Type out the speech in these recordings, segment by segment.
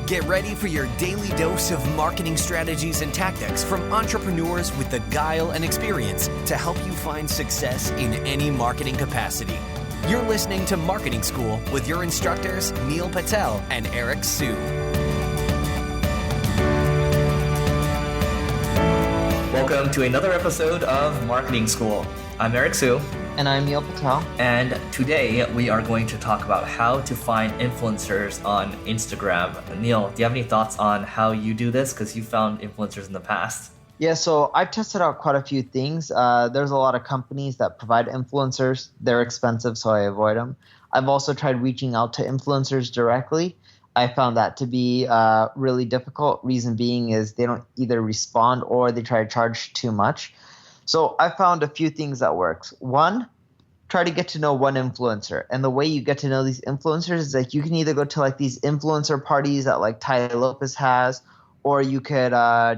Get ready for your daily dose of marketing strategies and tactics from entrepreneurs with the guile and experience to help you find success in any marketing capacity. You're listening to Marketing School with your instructors, Neil Patel and Eric Su. Welcome to another episode of Marketing School. I'm Eric Su. And I'm Neil Patel. And today we are going to talk about how to find influencers on Instagram. Neil, do you have any thoughts on how you do this? Because you found influencers in the past. Yeah, so I've tested out quite a few things. There's a lot of companies that provide influencers. They're expensive, so I avoid them. I've also tried reaching out to influencers directly. I found that to be really difficult. Reason being is they don't either respond or they try to charge too much. So I found a few things that works. One, try to get to know one influencer. And the way you get to know these influencers is like you can either go to like these influencer parties that like Tai Lopez has, or you could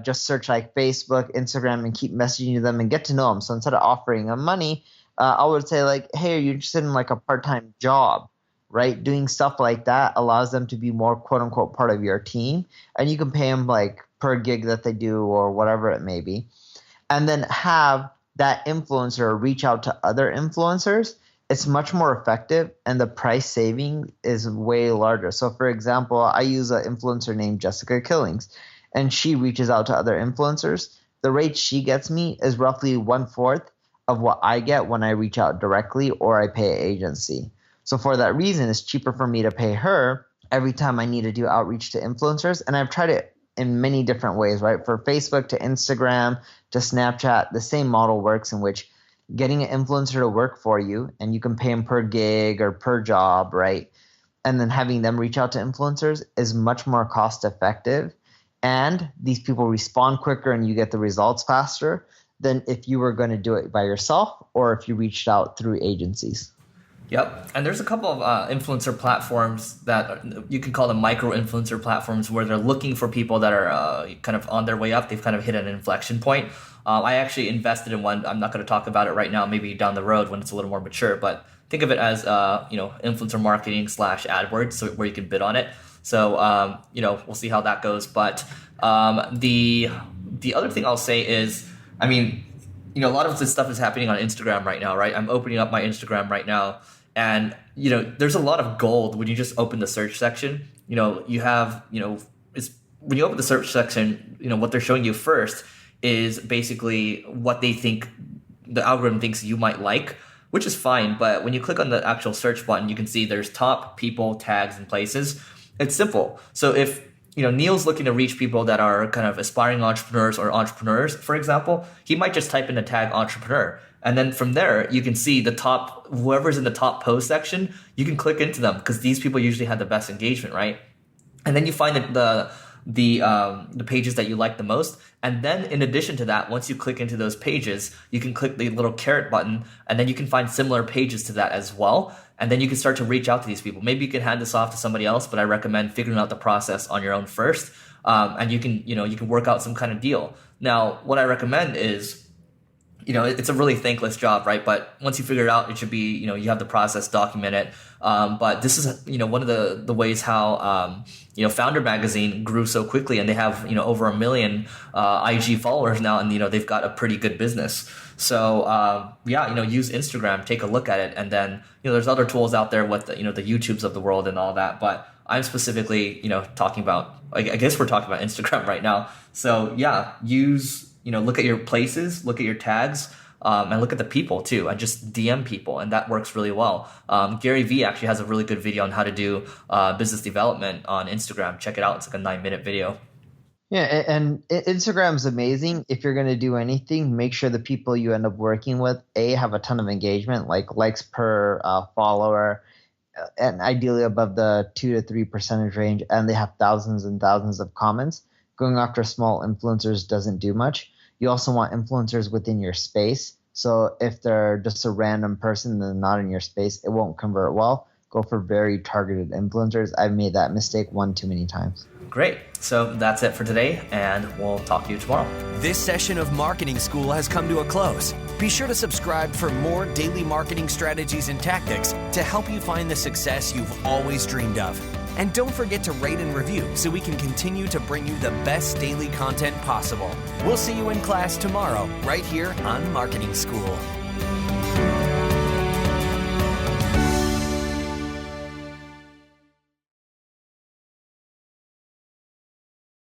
just search like Facebook, Instagram, and keep messaging them and get to know them. So instead of offering them money, I would say like, hey, are you interested in like a part-time job, right? Doing stuff like that allows them to be more quote unquote part of your team. And you can pay them like per gig that they do or whatever it may be. And then have that influencer reach out to other influencers. It's much more effective and the price saving is way larger. So for example, I use an influencer named Jessica Killings, and she reaches out to other influencers. The rate she gets me is roughly 1/4 of what I get when I reach out directly or I pay an agency. So for that reason, it's cheaper for me to pay her every time I need to do outreach to influencers. And I've tried it in many different ways, right? For Facebook to Instagram to Snapchat, the same model works in which getting an influencer to work for you and you can pay them per gig or per job, right? And then having them reach out to influencers is much more cost effective. And these people respond quicker and you get the results faster than if you were going to do it by yourself or if you reached out through agencies. Yep. And there's a couple of influencer platforms that you can call them micro-influencer platforms where they're looking for people that are kind of on their way up. They've kind of hit an inflection point. I actually invested in one. I'm not going to talk about it right now, maybe down the road when it's a little more mature. But think of it as, influencer marketing / AdWords, so where you can bid on it. So, we'll see how that goes. But the other thing I'll say is, a lot of this stuff is happening on Instagram right now, right? I'm opening up my Instagram right now. And, there's a lot of gold when you just open the search section. You have, when you open the search section, what they're showing you first is basically what they think the algorithm thinks you might like, which is fine. But when you click on the actual search button, you can see there's top, people, tags, and places. It's simple. So if Neil's looking to reach people that are kind of aspiring entrepreneurs or entrepreneurs, for example, he might just type in the tag entrepreneur. And then from there, you can see the top, whoever's in the top post section, you can click into them because these people usually have the best engagement, right? And then you find the pages that you like the most. And then in addition to that, once you click into those pages, you can click the little caret button and then you can find similar pages to that as well. And then you can start to reach out to these people. Maybe you can hand this off to somebody else, but I recommend figuring out the process on your own first. And you can work out some kind of deal. Now, what I recommend is, it's a really thankless job, right? But once you figure it out, it should be, you have the process, document it. But this is, one of the ways how, Founder Magazine grew so quickly, and they have, over 1 million IG followers now, and, they've got a pretty good business. So, use Instagram, take a look at it. And then, there's other tools out there with, the YouTubes of the world and all that. But I'm specifically, talking about, I guess we're talking about Instagram right now. So, use, look at your places, look at your tags, and look at the people too, and just DM people, and that works really well. Gary Vee actually has a really good video on how to do business development on Instagram. Check it out. It's like a 9-minute video. Yeah, and Instagram is amazing. If you're going to do anything, make sure the people you end up working with, have a ton of engagement, like likes per follower, and ideally above the 2 to 3% range, and they have thousands and thousands of comments. Going after small influencers doesn't do much. You also want influencers within your space. So if they're just a random person and not in your space, it won't convert well. Go for very targeted influencers. I've made that mistake one too many times. Great. So that's it for today, and we'll talk to you tomorrow. This session of Marketing School has come to a close. Be sure to subscribe for more daily marketing strategies and tactics to help you find the success you've always dreamed of. And don't forget to rate and review so we can continue to bring you the best daily content possible. We'll see you in class tomorrow, right here on Marketing School.